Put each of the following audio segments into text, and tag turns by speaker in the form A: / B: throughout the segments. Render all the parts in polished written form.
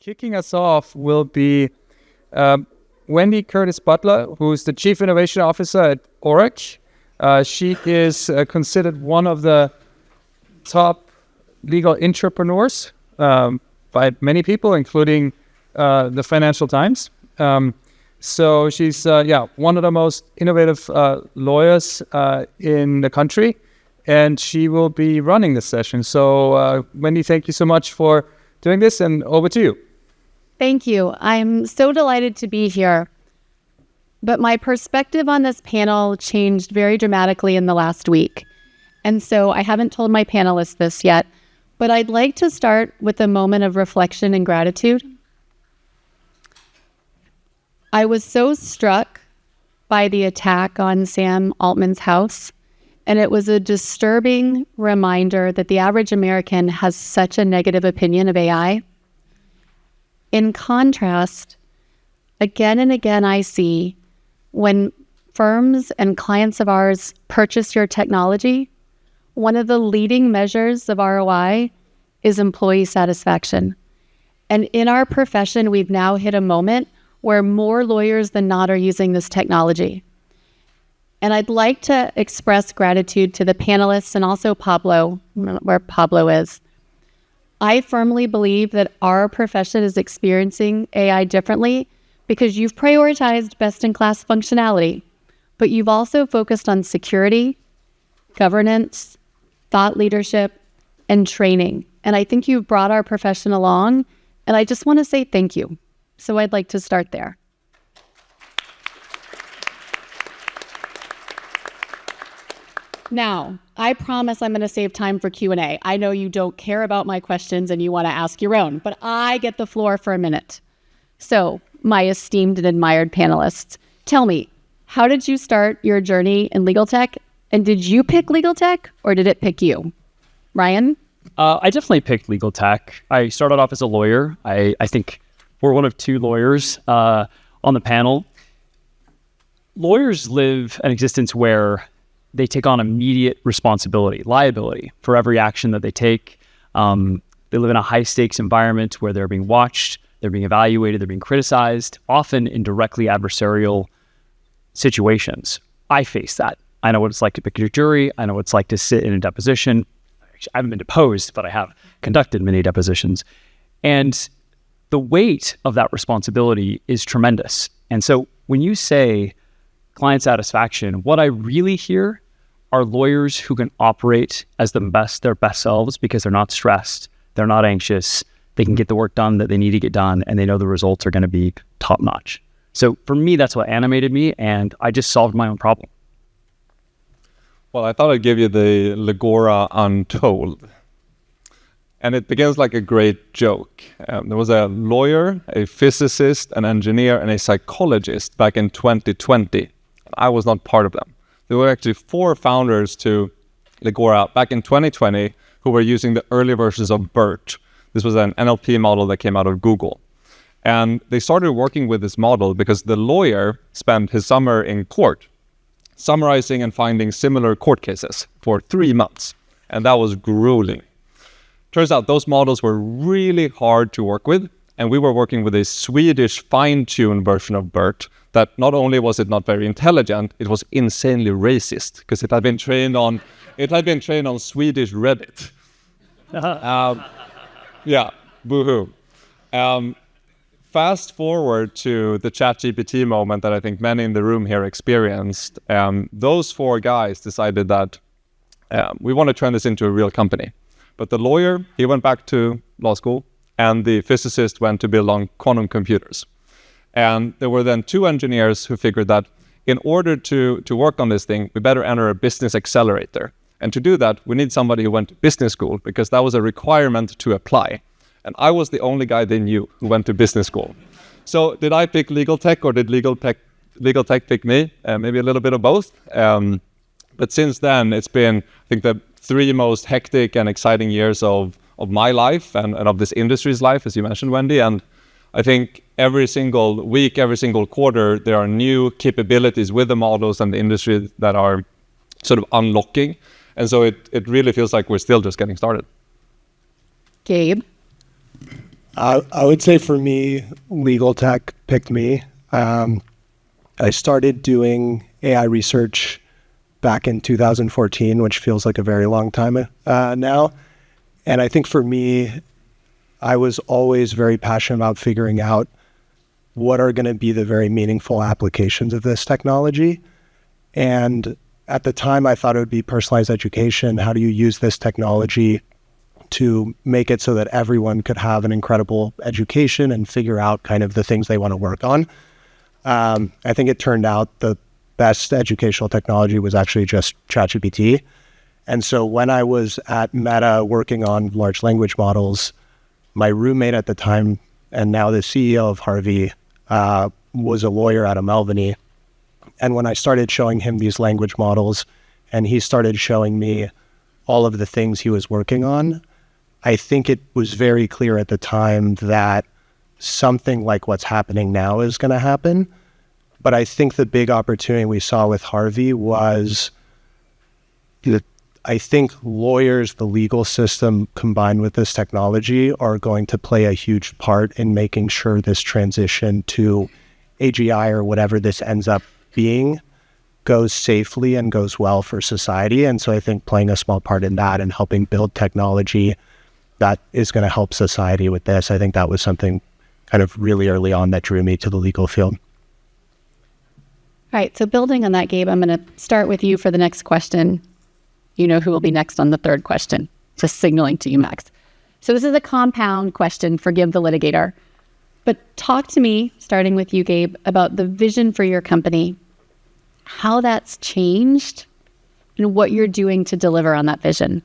A: kicking us off will be Wendy Curtis Butler, who's the Chief Innovation Officer at Orrick. She is considered one of the top legal entrepreneurs by many people, including the Financial Times. So she's one of the most innovative lawyers in the country, and she will be running this session. So Wendy, thank you so much for doing this, and over to you.
B: Thank you. I'm so delighted to be here. But my perspective on this panel changed very dramatically in the last week. And so I haven't told my panelists this yet, but I'd like to start with a moment of reflection and gratitude. I was so struck by the attack on Sam Altman's house, and it was a disturbing reminder that the average American has such a negative opinion of AI. In contrast, again and again I see when firms and clients of ours purchase your technology, one of the leading measures of ROI is employee satisfaction. And in our profession, we've now hit a moment where more lawyers than not are using this technology. And I'd like to express gratitude to the panelists and also Pablo, where Pablo is. I firmly believe that our profession is experiencing AI differently because you've prioritized best-in-class functionality, but you've also focused on security, governance, thought leadership, and training. And I think you've brought our profession along, and I just want to say thank you. So I'd like to start there. Now, I promise I'm going to save time for Q&A. I know you don't care about my questions and you want to ask your own, but I get the floor for a minute. So, my esteemed and admired panelists, tell me, how did you start your journey in legal tech? And did you pick legal tech or did it pick you? Ryan?
C: I definitely picked legal tech. I started off as a lawyer. I think we're one of two lawyers on the panel. Lawyers live an existence where they take on immediate responsibility, liability for every action that they take. They live in a high-stakes environment where they're being watched, they're being evaluated, they're being criticized, often in directly adversarial situations. I face that. I know what it's like to pick your jury. I know what it's like to sit in a deposition. Actually, I haven't been deposed, but I have conducted many depositions. And the weight of that responsibility is tremendous. And so when you say client satisfaction, what I really hear are lawyers who can operate as their best selves because they're not stressed, they're not anxious, they can get the work done that they need to get done, and they know the results are going to be top notch. So for me, that's what animated me, and I just solved my own problem.
D: Well, I thought I'd give you the Legora Untold. And it begins like a great joke. There was a lawyer, a physicist, an engineer, and a psychologist back in 2020. I was not part of them. There were actually 4 founders to Legora back in 2020 who were using the early versions of BERT. This was an NLP model that came out of Google. And they started working with this model because the lawyer spent his summer in court summarizing and finding similar court cases for 3 months. And that was grueling. Turns out those models were really hard to work with. And we were working with a Swedish fine-tuned version of BERT that not only was it not very intelligent, it was insanely racist because it had been trained on Swedish Reddit. Yeah, boo-hoo. Fast forward to the ChatGPT moment that I think many in the room here experienced. Those 4 guys decided that we want to turn this into a real company. But the lawyer, he went back to law school, and the physicist went to build on quantum computers. And there were then 2 engineers who figured that in order to work on this thing, we better enter a business accelerator. And to do that, we need somebody who went to business school because that was a requirement to apply. And I was the only guy they knew who went to business school. So did I pick legal tech or did legal tech pick me? Maybe a little bit of both. But since then, it's been, I think, the 3 most hectic and exciting years of my life and of this industry's life, as you mentioned, Wendy. And I think every single week, every single quarter, there are new capabilities with the models and the industry that are sort of unlocking. And so it really feels like we're still just getting started.
B: Gabe?
E: I would say for me, legal tech picked me. I started doing AI research back in 2014, which feels like a very long time now. And I think for me, I was always very passionate about figuring out what are going to be the very meaningful applications of this technology. And at the time, I thought it would be personalized education. How do you use this technology to make it so that everyone could have an incredible education and figure out kind of the things they want to work on? I think it turned out the best educational technology was actually just ChatGPT. And so when I was at Meta working on large language models, my roommate at the time, and now the CEO of Harvey, was a lawyer out of Albany. And when I started showing him these language models and he started showing me all of the things he was working on, I think it was very clear at the time that something like what's happening now is going to happen. But I think the big opportunity we saw with Harvey was I think lawyers, the legal system combined with this technology are going to play a huge part in making sure this transition to AGI or whatever this ends up being goes safely and goes well for society. And so I think playing a small part in that and helping build technology that is going to help society with this, I think that was something kind of really early on that drew me to the legal field.
B: All right, so building on that, Gabe, I'm going to start with you for the next question. You know who will be next on the third question, just signaling to you, Max. So this is a compound question, forgive the litigator. But talk to me, starting with you, Gabe, about the vision for your company, how that's changed, and what you're doing to deliver on that vision.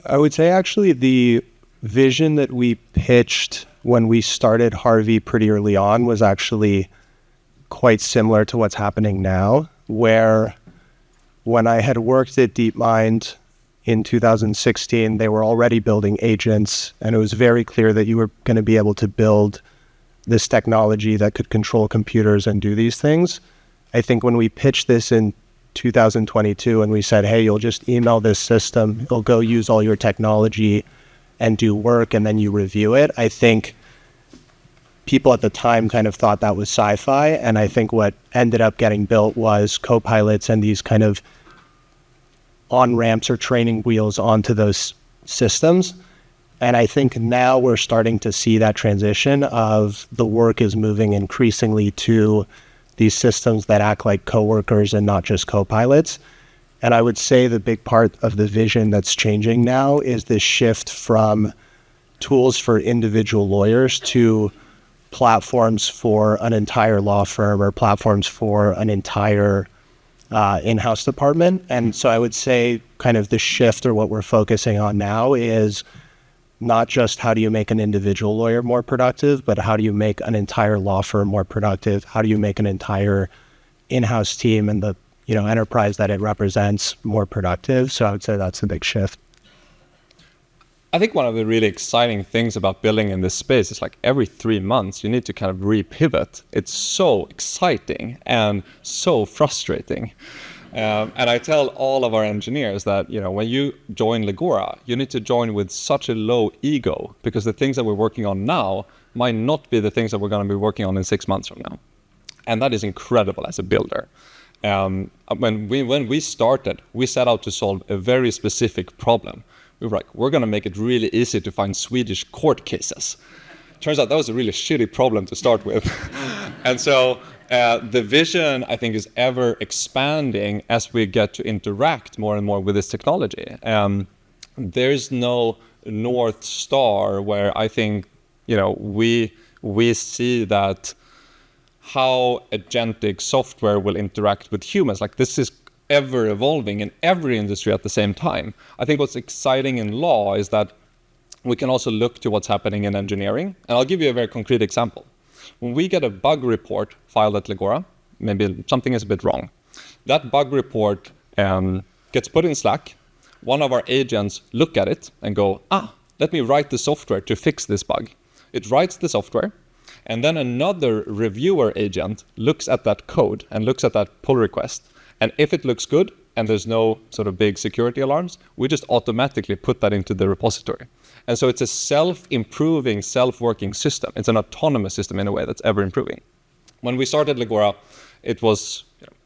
E: I would say actually the vision that we pitched when we started Harvey pretty early on was actually quite similar to what's happening now, where when I had worked at DeepMind in 2016, they were already building agents, and it was very clear that you were going to be able to build this technology that could control computers and do these things. I think when we pitched this in 2022 and we said, hey, you'll just email this system, it'll go use all your technology and do work, and then you review it, I think people at the time kind of thought that was sci-fi. And I think what ended up getting built was co-pilots and these kind of on-ramps or training wheels onto those systems. And I think now we're starting to see that transition of the work is moving increasingly to these systems that act like coworkers and not just co-pilots. And I would say the big part of the vision that's changing now is this shift from tools for individual lawyers to platforms for an entire law firm or platforms for an entire in-house department. And so I would say kind of the shift or what we're focusing on now is not just how do you make an individual lawyer more productive, but how do you make an entire law firm more productive? How do you make an entire in-house team and the enterprise that it represents more productive? So I would say that's a big shift.
D: I think one of the really exciting things about building in this space is like every 3 months you need to kind of repivot. It's so exciting and so frustrating. And I tell all of our engineers that, when you join Legora, you need to join with such a low ego because the things that we're working on now might not be the things that we're going to be working on in 6 months from now. And that is incredible as a builder. When we started, we set out to solve a very specific problem. We were like, we're going to make it really easy to find Swedish court cases. Turns out that was a really shitty problem to start with. And so the vision, I think, is ever expanding as we get to interact more and more with this technology. There's no North Star where I think, we see that how agentic software will interact with humans. Like this is ever evolving in every industry at the same time. I think what's exciting in law is that we can also look to what's happening in engineering. And I'll give you a very concrete example. When we get a bug report filed at Legora, maybe something is a bit wrong. That bug report gets put in Slack. One of our agents look at it and go, let me write the software to fix this bug. It writes the software. And then another reviewer agent looks at that code and looks at that pull request. And if it looks good and there's no sort of big security alarms, we just automatically put that into the repository. And so it's a self-improving, self-working system. It's an autonomous system in a way that's ever improving. When we started Legora, it was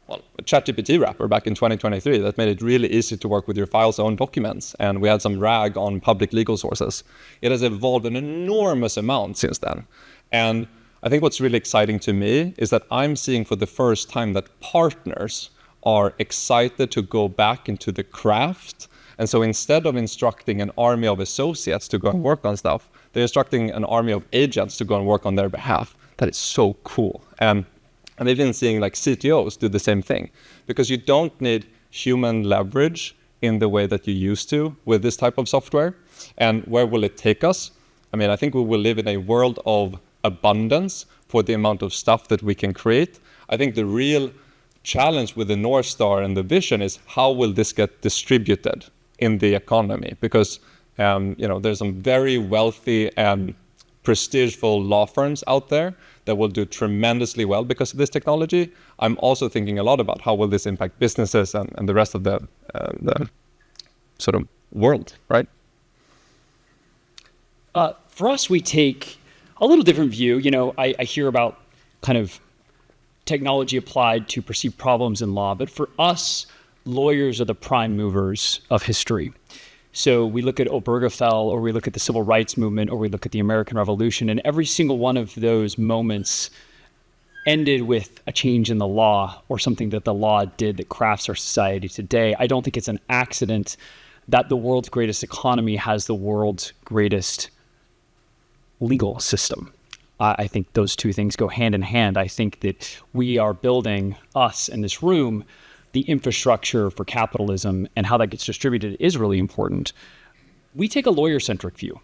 D: a ChatGPT wrapper back in 2023 that made it really easy to work with your file's own documents. And we had some RAG on public legal sources. It has evolved an enormous amount since then. And I think what's really exciting to me is that I'm seeing for the first time that partners are excited to go back into the craft. And so instead of instructing an army of associates to go and work on stuff, they're instructing an army of agents to go and work on their behalf. That is so cool. And they've been seeing like CTOs do the same thing, because you don't need human leverage in the way that you used to with this type of software. And where will it take us? I mean, I think we will live in a world of abundance for the amount of stuff that we can create. I think the real challenge with the North Star and the vision is how will this get distributed in the economy? Because there's some very wealthy and prestigeful law firms out there that will do tremendously well because of this technology. I'm also thinking a lot about how will this impact businesses and the rest of the sort of world, right?
C: For us, we take a little different view. I hear about kind of technology applied to perceived problems in law, but for us, lawyers are the prime movers of history. So we look at Obergefell, or we look at the Civil Rights Movement, or we look at the American Revolution, and every single one of those moments ended with a change in the law or something that the law did that crafts our society today. I don't think it's an accident that the world's greatest economy has the world's greatest legal system. I think those two things go hand in hand. I think that we are building, us in this room, the infrastructure for capitalism, and how that gets distributed is really important. We take a lawyer-centric view.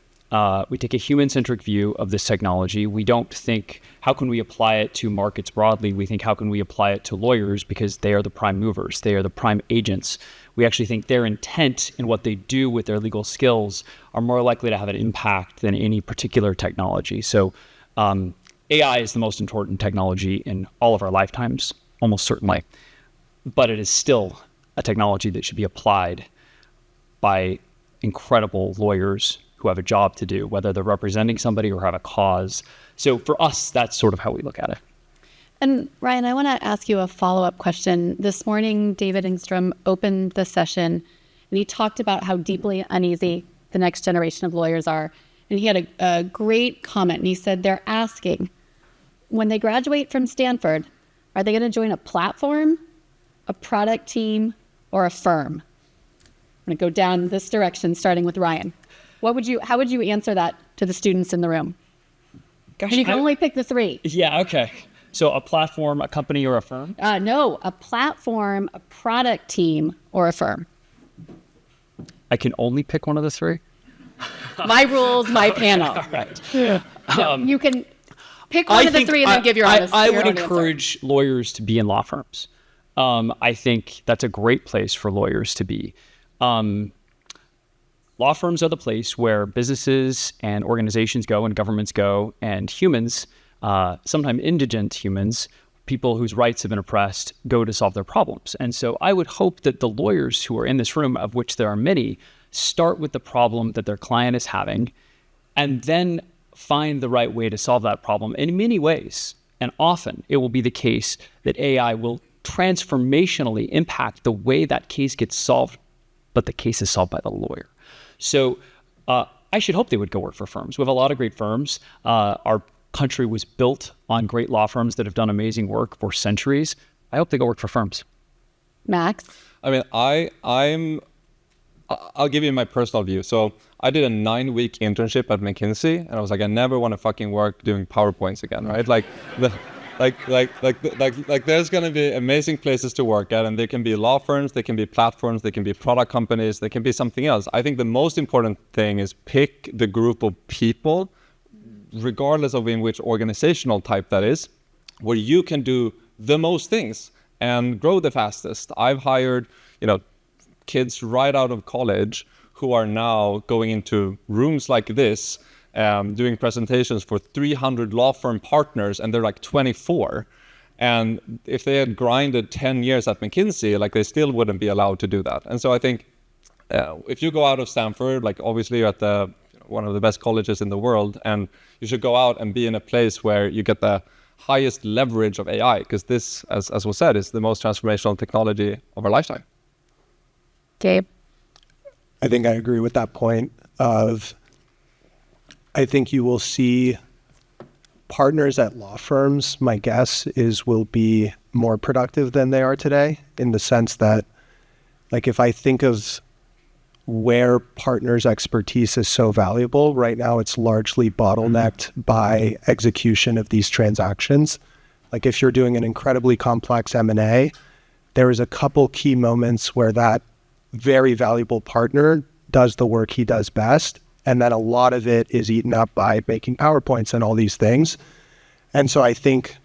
C: We take a human-centric view of this technology. We don't think, how can we apply it to markets broadly? We think, how can we apply it to lawyers, because they are the prime movers. They are the prime agents. We actually think their intent and what they do with their legal skills are more likely to have an impact than any particular technology. So AI is the most important technology in all of our lifetimes, almost certainly. But it is still a technology that should be applied by incredible lawyers who have a job to do, whether they're representing somebody or have a cause. So for us, that's sort of how we look at it.
B: And Ryan, I want to ask you a follow-up question. This morning, David Engstrom opened the session, and he talked about how deeply uneasy the next generation of lawyers are. And he had a great comment, and he said they're asking, when they graduate from Stanford, are they going to join a platform, a product team, or a firm? I'm going to go down this direction, starting with Ryan. How would you answer that to the students in the room? Gosh, and you can only pick the three.
C: Yeah, okay. So a platform, a company, or a firm?
B: No, a platform, a product team, or a firm.
C: I can only pick one of the three?
B: My rules, my panel.
C: All right.
B: No, you can pick one of the three and then give your honest
C: I would
B: own
C: encourage lawyers to be in law firms. I think that's a great place for lawyers to be. Law firms are the place where businesses and organizations go and governments go, and humans, sometimes indigent humans, people whose rights have been oppressed, go to solve their problems. And so I would hope that the lawyers who are in this room, of which there are many, start with the problem that their client is having, and then find the right way to solve that problem in many ways. And often it will be the case that AI will transformationally impact the way that case gets solved, but the case is solved by the lawyer. So I should hope they would go work for firms. We have a lot of great firms. Our country was built on great law firms that have done amazing work for centuries. I hope they go work for firms.
B: Max?
D: I mean, I'll give you my personal view. So I did a 9-week internship at McKinsey, and I was like, I never want to fucking work doing PowerPoints again, right? Like there's going to be amazing places to work at, and there can be law firms, there can be platforms, there can be product companies, there can be something else. I think the most important thing is pick the group of people, regardless of in which organizational type that is, where you can do the most things and grow the fastest. I've hired, kids right out of college who are now going into rooms like this, doing presentations for 300 law firm partners, and they're like 24. And if they had grinded 10 years at McKinsey, like they still wouldn't be allowed to do that. And so I think if you go out of Stanford, like obviously you're at one of the best colleges in the world, and you should go out and be in a place where you get the highest leverage of AI, because this, as was said, is the most transformational technology of our lifetime.
B: Gabe?
E: I think I agree with that point of, I think you will see partners at law firms, my guess is, will be more productive than they are today, in the sense that, like, if I think of where partners' expertise is so valuable, right now it's largely bottlenecked by execution of these transactions. Like if you're doing an incredibly complex M&A, there is a couple key moments where that very valuable partner does the work he does best, and then a lot of it is eaten up by making PowerPoints and all these things. And so I think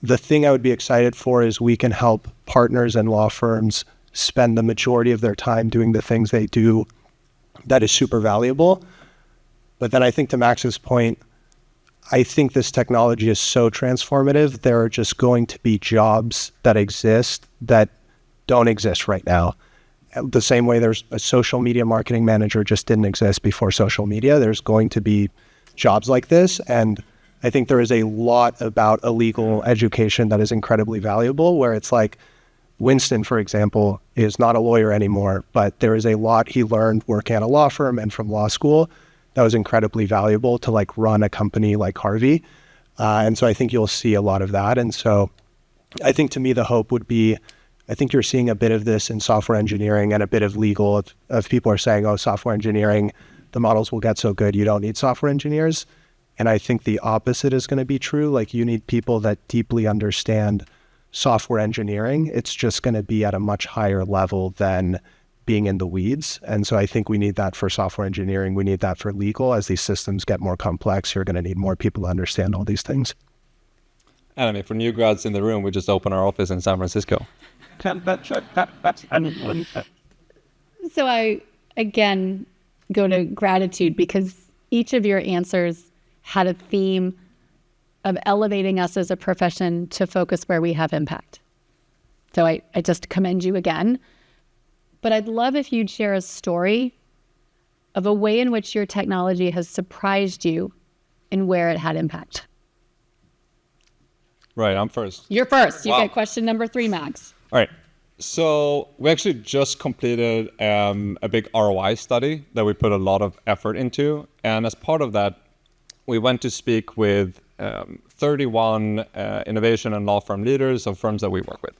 E: the thing I would be excited for is we can help partners and law firms spend the majority of their time doing the things they do that is super valuable. But then I think to Max's point, I think this technology is so transformative, there are just going to be jobs that exist that don't exist right now. The same way there's a social media marketing manager just didn't exist before social media, there's going to be jobs like this. And I think there is a lot about a legal education that is incredibly valuable, where it's like, Winston, for example, is not a lawyer anymore, but there is a lot he learned working at a law firm and from law school that was incredibly valuable to like run a company like Harvey. And so I think you'll see a lot of that. And so I think to me, the hope would be, I think you're seeing a bit of this in software engineering and a bit of legal of people are saying, oh, software engineering, the models will get so good, you don't need software engineers. And I think the opposite is going to be true. Like you need people that deeply understand software engineering. It's just going to be at a much higher level than being in the weeds. And so I think we need that for software engineering. We need that for legal. As these systems get more complex, you're going to need more people to understand all these things.
D: And I mean, for new grads in the room, we just opened our office in San Francisco.
B: So I, again, go to gratitude, because each of your answers had a theme of elevating us as a profession to focus where we have impact. So I just commend you again. But I'd love if you'd share a story of a way in which your technology has surprised you and where it had impact.
D: Right, I'm first.
B: You're first. You
D: Wow.
B: get question number 3, Max.
D: All right. So we actually just completed a big ROI study that we put a lot of effort into. And as part of that, we went to speak with 31 innovation and law firm leaders of firms that we work with.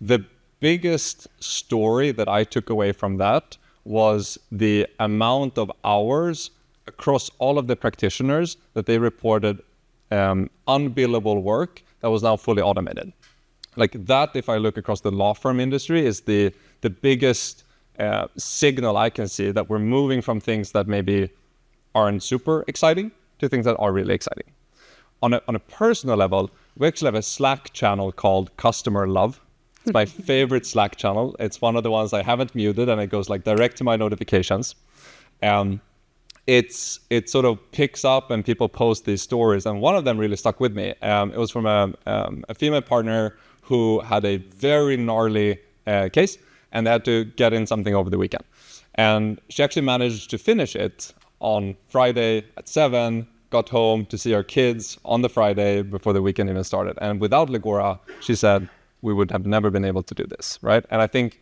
D: The biggest story that I took away from that was the amount of hours across all of the practitioners that they reported unbillable work that was now fully automated. Like that, if I look across the law firm industry, is the biggest signal I can see that we're moving from things that maybe aren't super exciting to things that are really exciting. On a personal level, we actually have a Slack channel called Customer Love. It's my favorite Slack channel. It's one of the ones I haven't muted, and it goes like direct to my notifications. It sort of picks up and people post these stories, and one of them really stuck with me. It was from a female partner who had a very gnarly case, and they had to get in something over the weekend. And she actually managed to finish it on Friday at 7, got home to see her kids on the Friday before the weekend even started. And without Legora, she said, we would have never been able to do this, right? And I think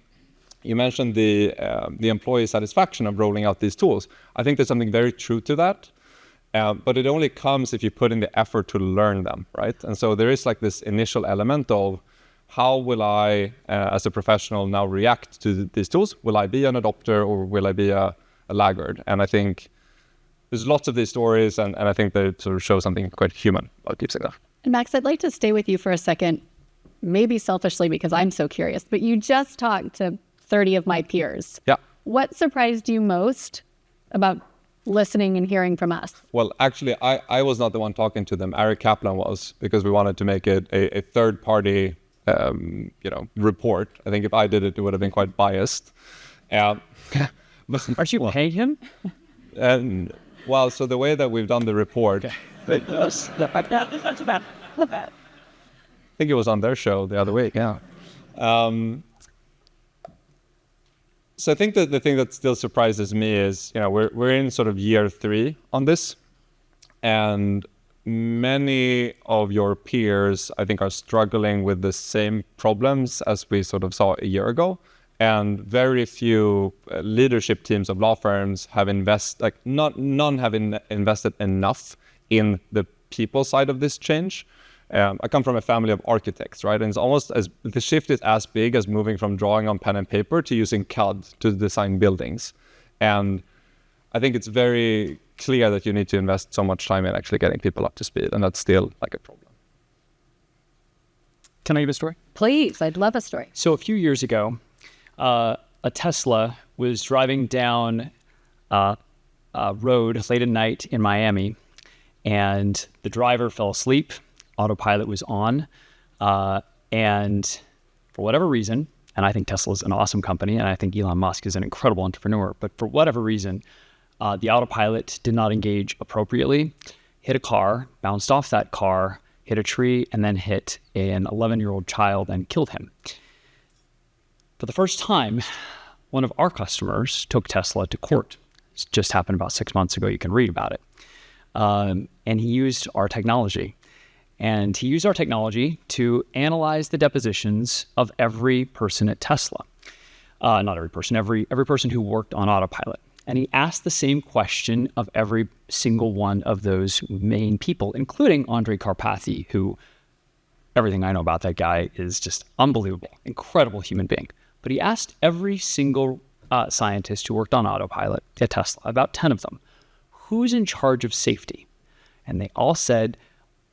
D: you mentioned the employee satisfaction of rolling out these tools. I think there's something very true to that, but it only comes if you put in the effort to learn them, right? And so there is like this initial element of how will I, as a professional, now react to these tools? Will I be an adopter or will I be a laggard? And I think there's lots of these stories, and I think they sort of show something quite human about keep saying that.
B: And Max, I'd like to stay with you for a second, maybe selfishly because I'm so curious, but you just talked to 30 of my peers.
D: Yeah.
B: What surprised you most about listening and hearing from us?
D: Well, actually, I was not the one talking to them. Eric Kaplan was, because we wanted to make it a third-party report. I think if I did it, it would have been quite biased.
C: Aren't you paying him?
D: And well, so the way that we've done the report, think it was on their show the other week. Yeah. So I think that the thing that still surprises me is, we're in sort of year 3 on this, and many of your peers, I think, are struggling with the same problems as we sort of saw a year ago. And very few leadership teams of law firms have none have invested enough in the people side of this change. I come from a family of architects, right? And it's almost the shift is as big as moving from drawing on pen and paper to using CAD to design buildings. And I think it's very clear that you need to invest so much time in actually getting people up to speed, and that's still like a problem.
C: Can I give a story?
B: Please, I'd love a story.
C: So a few years ago, a Tesla was driving down a road late at night in Miami, and the driver fell asleep. Autopilot was on, and for whatever reason, and I think Tesla is an awesome company, and I think Elon Musk is an incredible entrepreneur, but for whatever reason, the autopilot did not engage appropriately, hit a car, bounced off that car, hit a tree, and then hit an 11-year-old child and killed him. For the first time, one of our customers took Tesla to court. This just happened about 6 months ago. You can read about it. And he used our technology. And he used our technology to analyze the depositions of every person at Tesla. Not every person, every person who worked on autopilot. And he asked the same question of every single one of those main people, including Andrej Karpathy, who, everything I know about that guy is just unbelievable, incredible human being. But he asked every single scientist who worked on autopilot at Tesla, about 10 of them, who's in charge of safety? And they all said,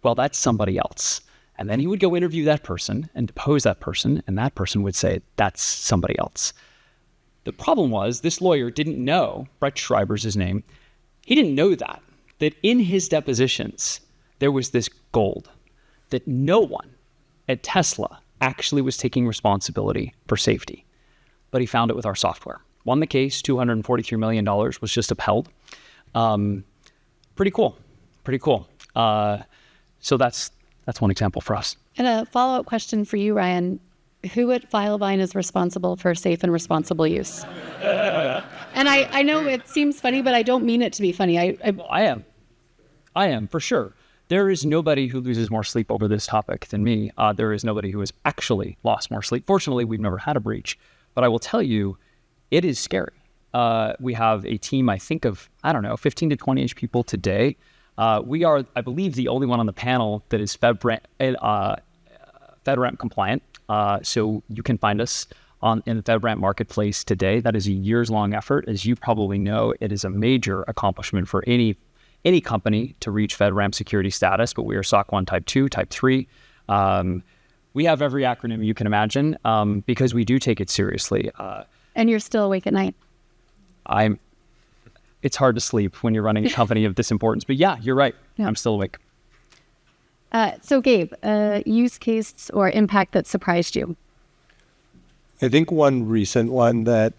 C: well, that's somebody else. And then he would go interview that person and depose that person, and that person would say, that's somebody else. The problem was this lawyer didn't know, Brett Schreiber's his name, he didn't know that in his depositions, there was this gold, that no one at Tesla actually was taking responsibility for safety. But he found it with our software. Won the case, $243 million was just upheld. Pretty cool. So that's one example for us.
B: And a follow-up question for you, Ryan. Who at Filevine is responsible for safe and responsible use? And I know it seems funny, but I don't mean it to be funny.
C: I am, for sure. There is nobody who loses more sleep over this topic than me. There is nobody who has actually lost more sleep. Fortunately, we've never had a breach. But I will tell you, it is scary. We have a team, I think, of, 15 to 20-ish people today. We are, I believe, the only one on the panel that is FedRAMP compliant. So you can find us in the FedRAMP marketplace today. That is a years-long effort. As you probably know, it is a major accomplishment for any company to reach FedRAMP security status, but we are SOC 1 Type 2, Type 3. We have every acronym you can imagine because we do take it seriously.
B: And you're still awake at night?
C: It's hard to sleep when you're running a company of this importance. But yeah, you're right. Yeah. I'm still awake.
B: So Gabe, use case or impact that surprised you?
E: I think one recent one that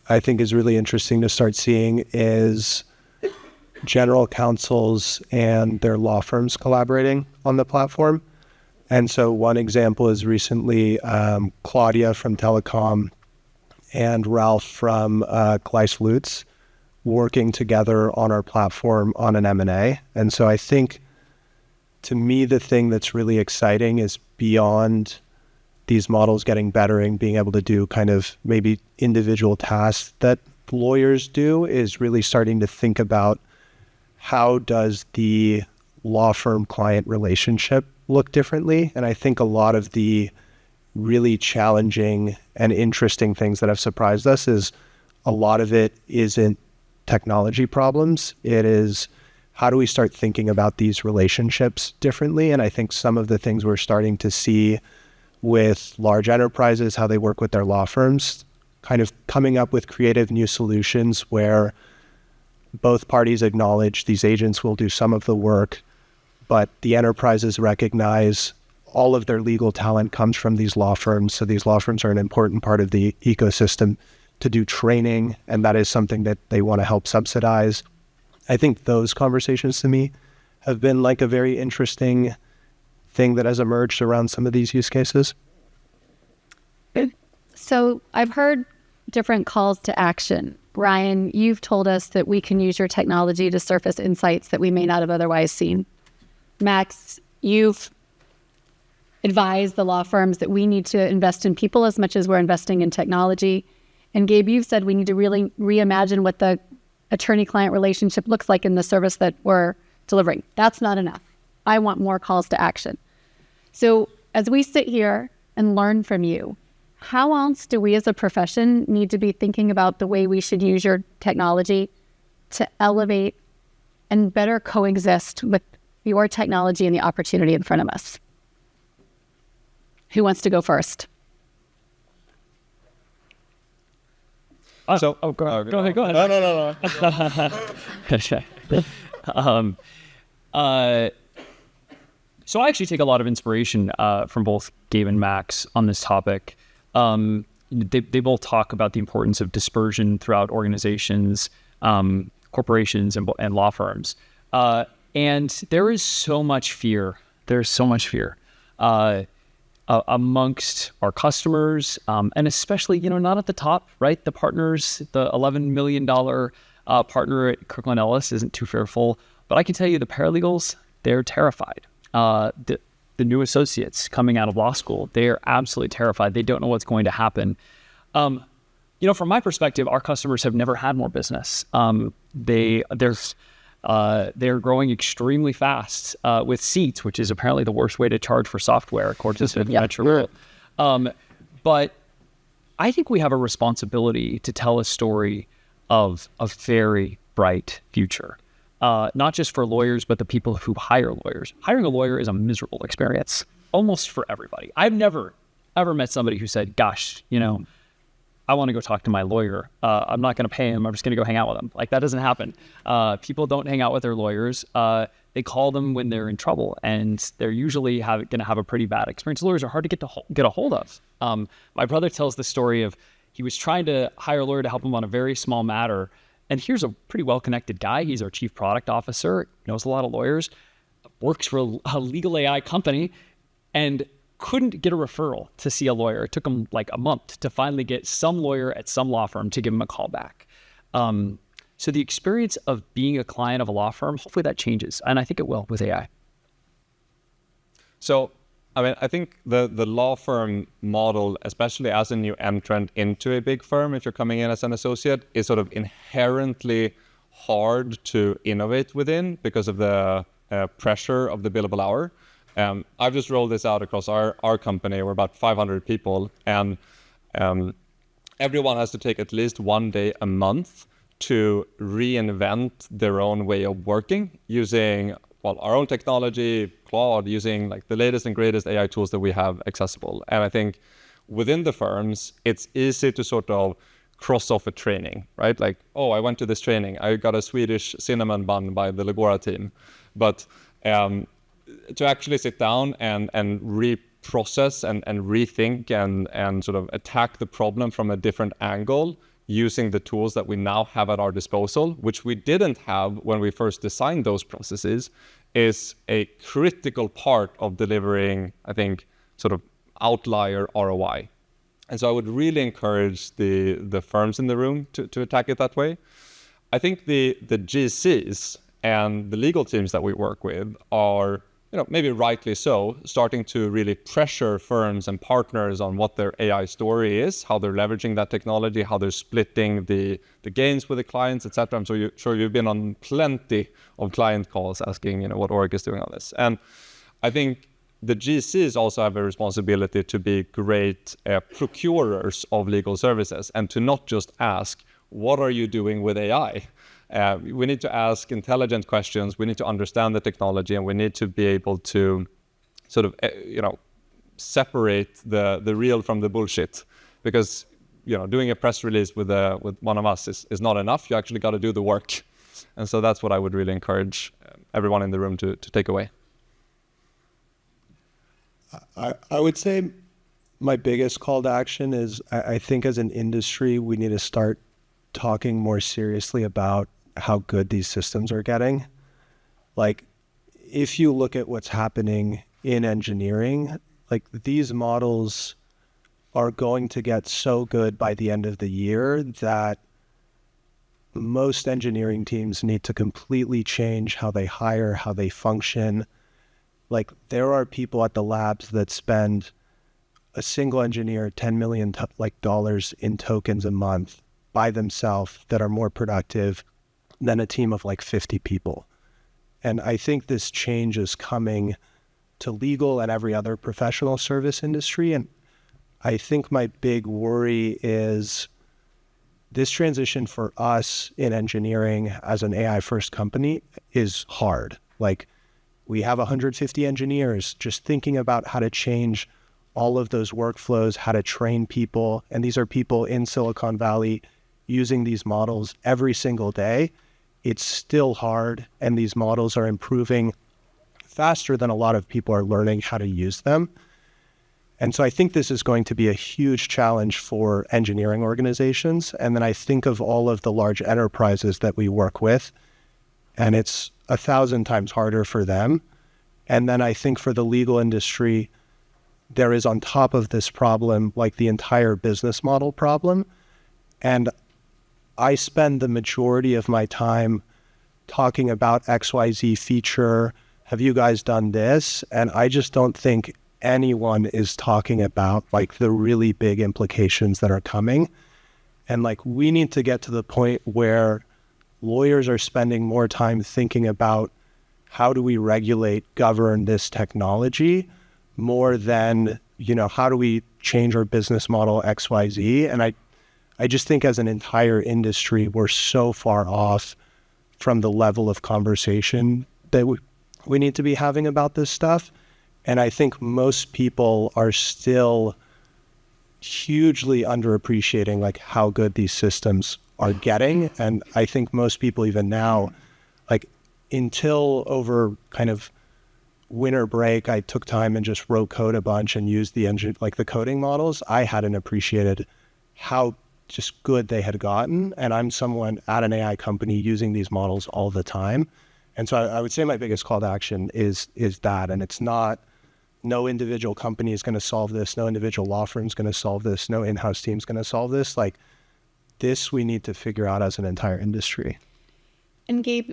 E: I think is really interesting to start seeing is general counsels and their law firms collaborating on the platform. And so one example is recently Claudia from Telecom and Ralph from Gleis Lutz working together on our platform on an M&A. And so I think, to me, the thing that's really exciting is beyond these models getting better and being able to do kind of maybe individual tasks that lawyers do is really starting to think about how does the law firm client relationship look differently. And I think a lot of the really challenging and interesting things that have surprised us is a lot of it isn't technology problems. It is, how do we start thinking about these relationships differently? And I think some of the things we're starting to see with large enterprises, how they work with their law firms, kind of coming up with creative new solutions where both parties acknowledge these agents will do some of the work, but the enterprises recognize all of their legal talent comes from these law firms. So these law firms are an important part of the ecosystem to do training, and that is something that they want to help subsidize. I think those conversations to me have been like a very interesting thing that has emerged around some of these use cases?
B: So I've heard different calls to action. Ryan, you've told us that we can use your technology to surface insights that we may not have otherwise seen. Max, you've advised the law firms that we need to invest in people as much as we're investing in technology. And Gabe, you've said we need to really reimagine what the attorney-client relationship looks like in the service that we're delivering. That's not enough. I want more calls to action. So as we sit here and learn from you, how else do we as a profession need to be thinking about the way we should use your technology to elevate and better coexist with your technology and the opportunity in front of us? Who wants to go first?
C: Go ahead.
D: No.
C: So I actually take a lot of inspiration from both Gabe and Max on this topic. They both talk about the importance of dispersion throughout organizations, corporations, and law firms. And there is so much fear. There's so much fear amongst our customers, and especially, not at the top, right? The partners, the $11 million partner at Kirkland Ellis isn't too fearful. But I can tell you the paralegals, they're terrified. The new associates coming out of law school, they're absolutely terrified. They don't know what's going to happen. From my perspective, our customers have never had more business. They're growing extremely fast with seats, which is apparently the worst way to charge for software, according to the Metro. But I think we have a responsibility to tell a story of a very bright future. Not just for lawyers, but the people who hire lawyers. Hiring a lawyer is a miserable experience, almost for everybody. I've never, ever met somebody who said, gosh, I want to go talk to my lawyer. I'm not going to pay him. I'm just going to go hang out with him. Like, that doesn't happen. People don't hang out with their lawyers. They call them when they're in trouble, and they're usually going to have a pretty bad experience. Lawyers are hard to get a hold of. My brother tells the story of he was trying to hire a lawyer to help him on a very small matter. And here's a pretty well-connected guy. He's our chief product officer, knows a lot of lawyers, works for a legal AI company, and couldn't get a referral to see a lawyer. It took him like a month to finally get some lawyer at some law firm to give him a call back. So the experience of being a client of a law firm, hopefully that changes. And I think it will with AI.
D: So, I think the law firm model, especially as a new entrant into a big firm, if you're coming in as an associate, is sort of inherently hard to innovate within because of the pressure of the billable hour. I've just rolled this out across our company. We're about 500 people, and everyone has to take at least one day a month to reinvent their own way of working using our own technology, Claude, using like the latest and greatest AI tools that we have accessible. And I think within the firms, it's easy to sort of cross off a training, right? Like, oh, I went to this training. I got a Swedish cinnamon bun by the Legora team. But to actually sit down and reprocess and rethink and sort of attack the problem from a different angle using the tools that we now have at our disposal, which we didn't have when we first designed those processes, is a critical part of delivering, I think, sort of outlier ROI. And so I would really encourage the firms in the room to attack it that way. I think the GCs and the legal teams that we work with are, maybe rightly so, starting to really pressure firms and partners on what their AI story is, how they're leveraging that technology, how they're splitting the gains with the clients, etc. I'm sure you've been on plenty of client calls asking, what Orrick is doing on this. And I think the GCs also have a responsibility to be great procurers of legal services and to not just ask, what are you doing with AI? We need to ask intelligent questions. We need to understand the technology, and we need to be able to sort of, separate the real from the bullshit. Because, doing a press release with one of us is not enough. You actually got to do the work. And so that's what I would really encourage everyone in the room to take away.
E: I would say my biggest call to action is I think as an industry, we need to start talking more seriously about how good these systems are getting. Like, if you look at what's happening in engineering, like these models are going to get so good by the end of the year that most engineering teams need to completely change how they hire, how they function. Like there are people at the labs that spend a single engineer $10 million dollars in tokens a month by themselves that are more productive than a team of like 50 people. And I think this change is coming to legal and every other professional service industry. And I think my big worry is this transition for us in engineering as an AI first company is hard. Like we have 150 engineers just thinking about how to change all of those workflows, how to train people. And these are people in Silicon Valley using these models every single day. It's still hard. And these models are improving faster than a lot of people are learning how to use them. And so I think this is going to be a huge challenge for engineering organizations. And then I think of all of the large enterprises that we work with, and it's 1,000 times harder for them. And then I think for the legal industry, there is on top of this problem, like the entire business model problem. And I spend the majority of my time talking about XYZ feature. Have you guys done this? And I just don't think anyone is talking about like the really big implications that are coming. And like we need to get to the point where lawyers are spending more time thinking about how do we regulate, govern this technology more than, how do we change our business model XYZ? And I just think as an entire industry, we're so far off from the level of conversation that we need to be having about this stuff. And I think most people are still hugely underappreciating like how good these systems are getting. And I think most people even now, like until over kind of winter break, I took time and just wrote code a bunch and used the engine, like the coding models. I hadn't appreciated how just good they had gotten. And I'm someone at an AI company using these models all the time. And so I would say my biggest call to action is that. And it's not, no individual company is going to solve this. No individual law firm is going to solve this. No in-house team is going to solve this. Like this, we need to figure out as an entire industry.
B: And Gabe,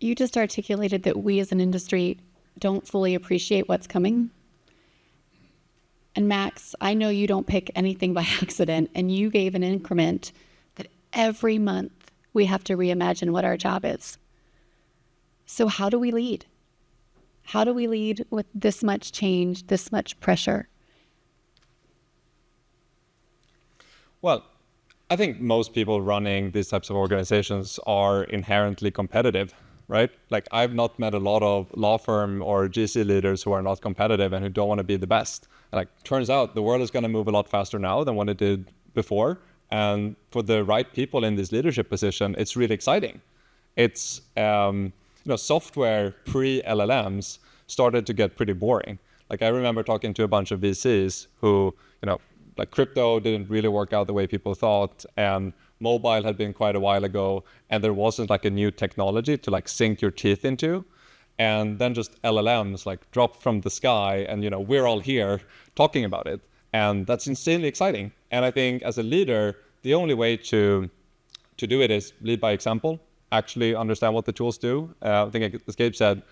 B: you just articulated that we as an industry don't fully appreciate what's coming. And Max, I know you don't pick anything by accident, and you gave an increment that every month we have to reimagine what our job is. So how do we lead? How do we lead with this much change, this much pressure?
D: Well, I think most people running these types of organizations are inherently competitive, right? Like I've not met a lot of law firm or GC leaders who are not competitive and who don't want to be the best. And like turns out the world is going to move a lot faster now than when it did before. And for the right people in this leadership position, it's really exciting. It's software pre-LLMs started to get pretty boring. Like I remember talking to a bunch of VCs who, like crypto didn't really work out the way people thought, and mobile had been quite a while ago, and there wasn't like a new technology to like sink your teeth into. And then just LLMs like dropped from the sky, and we're all here talking about it. And that's insanely exciting. And I think as a leader, the only way to do it is lead by example. Actually understand what the tools do. I think, as Gabe said,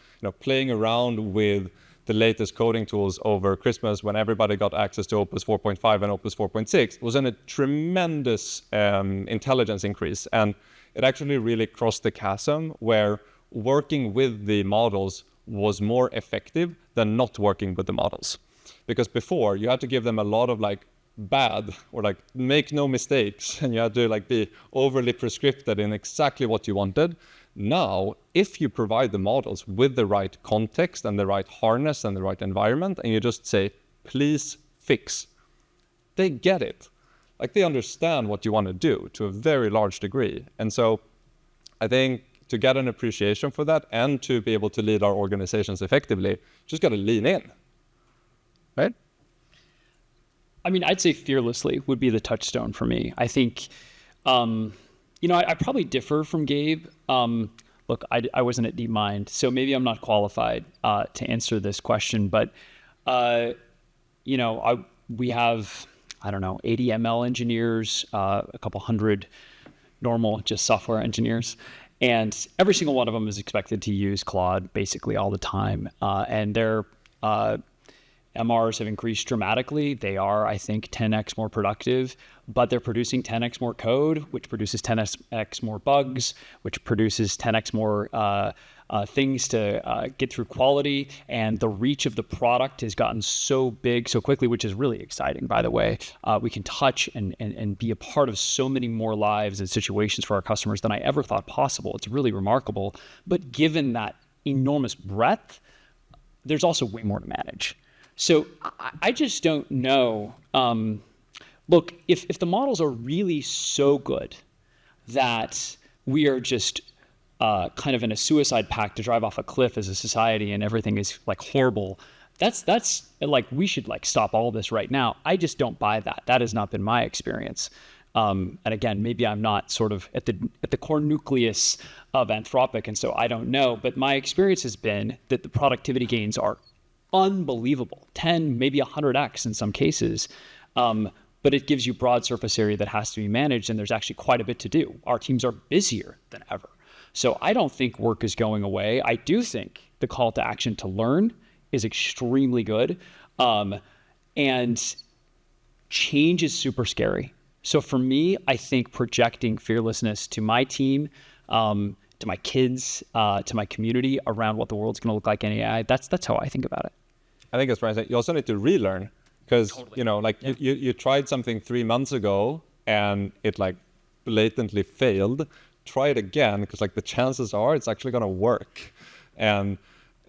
D: playing around with the latest coding tools over Christmas when everybody got access to Opus 4.5 and Opus 4.6 was a tremendous intelligence increase. And it actually really crossed the chasm where working with the models was more effective than not working with the models. Because before, you had to give them a lot of like bad or like make no mistakes, and you had to like be overly prescripted in exactly what you wanted. Now, if you provide the models with the right context and the right harness and the right environment, and you just say, please fix, they get it. Like they understand what you want to do to a very large degree. And so I think to get an appreciation for that and to be able to lead our organizations effectively, just got to lean in, right?
C: I mean, I'd say fearlessly would be the touchstone for me. I think, I probably differ from Gabe, but look, I wasn't at DeepMind, so maybe I'm not qualified to answer this question, but we have, I don't know, 80 ML engineers, a couple hundred normal, just software engineers. And every single one of them is expected to use Claude basically all the time. And their MRs have increased dramatically. They are, I think, 10x more productive, but they're producing 10x more code, which produces 10x more bugs, which produces 10x more things to get through quality. And the reach of the product has gotten so big so quickly, which is really exciting, by the way. We can touch and be a part of so many more lives and situations for our customers than I ever thought possible. It's really remarkable. But given that enormous breadth, there's also way more to manage. So I just don't know. Look, if the models are really so good that we are just kind of in a suicide pact to drive off a cliff as a society and everything is like horrible, that's like we should like stop all this right now. I just don't buy that. That has not been my experience. And again, maybe I'm not sort of at the core nucleus of Anthropic, and so I don't know. But my experience has been that the productivity gains are unbelievable, 10, maybe 100x in some cases. But it gives you broad surface area that has to be managed, and there's actually quite a bit to do. Our teams are busier than ever. So I don't think work is going away. I do think the call to action to learn is extremely good. And change is super scary. So for me, I think projecting fearlessness to my team, to my kids, to my community around what the world's going to look like in AI, that's how I think about it.
D: I think as Brian said, you also need to relearn because, you tried something 3 months ago and it like blatantly failed. Try it again because like the chances are it's actually going to work. And,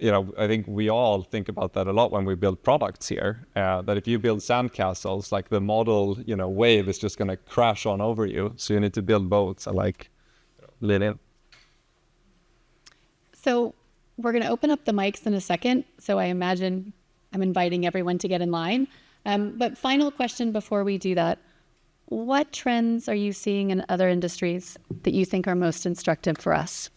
D: I think we all think about that a lot when we build products here, that if you build sandcastles, like the model, wave is just going to crash on over you. So you need to build boats and like lean in.
B: So we're going to open up the mics in a second. So I imagine I'm inviting everyone to get in line. But final question before we do that. What trends are you seeing in other industries that you think are most instructive for us?